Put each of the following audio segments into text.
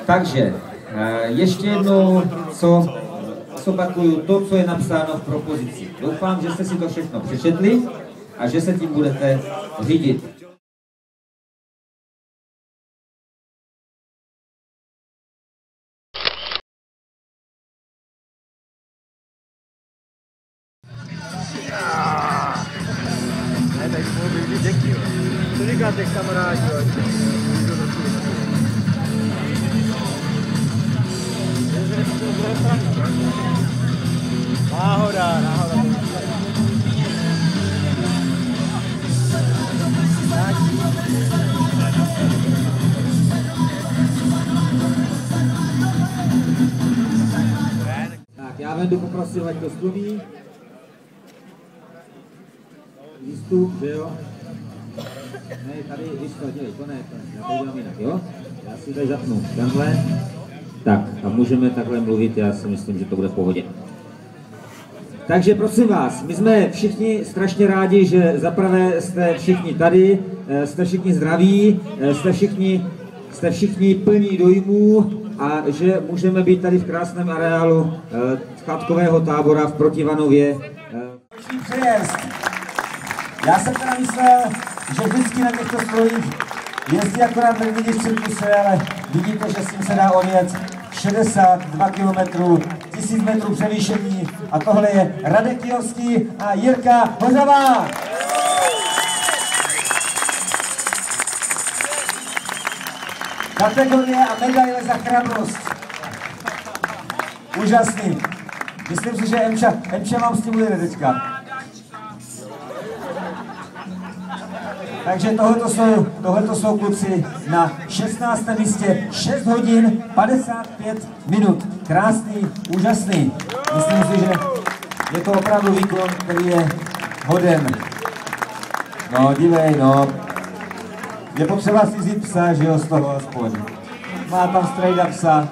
Takže ještě jednou, zopakuju to, co je napsáno v propozici. Doufám, že jste si to všechno přečetli a že se tím budete řídit. Ne, tak mohl by být děky, jo. Co říkáte, kamarádi, jo? Náhoda. Tak, já vendu poprosil, ať to stlumí. Výstup, že jo? Ne, tady, víš to, dělej, to ne, já to dělám jinak, jo? Já si tady zapnu tenhle. Tak, a můžeme takhle mluvit, já si myslím, že to bude v pohodě. Takže prosím vás, my jsme všichni strašně rádi, že zaprvé jste všichni tady, jste všichni zdraví, jste všichni plní dojmů a že můžeme být tady v krásném areálu chatkového tábora v Protivanově. Přejezd. Já jsem teda myslel, že vždycky na těchto strojích jezdí akorát lidi v cirkuse, ale vidíte, že s tím se dá odjet 62 km, 1000 metrů převýšení a tohle je Radek Kijovský a Jirka Hořavá. Kategorie a medaile za chrabrost. Úžasný. Myslím si, že Emča vám s tím ujede teďka. Takže tohleto jsou kluci na 16. místě, 6 hodin 55 minut. Krásný, úžasný. Myslím si, že je to opravdu výkon, který je hoden. No, dívej, no. Je potřeba si vzít psa, že jo, z toho aspoň. Má tam strejda psa.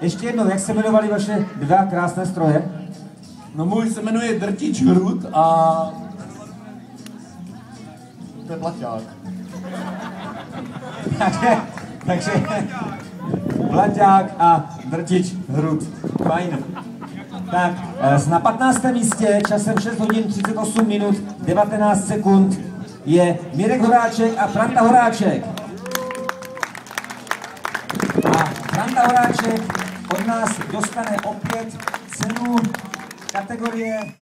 Ještě jednou, jak se jmenovaly vaše dva krásné stroje? No, můj se jmenuje Drtič Hrud a to je Plaťák. takže Plaťák a Drtič Hrud. Fajn. Tak, na 15. místě časem 6 hodin 38 minut 19 sekund je Mirek Horáček a Franta Horáček. A Franta Horáček od nás dostane opět cenu kategorie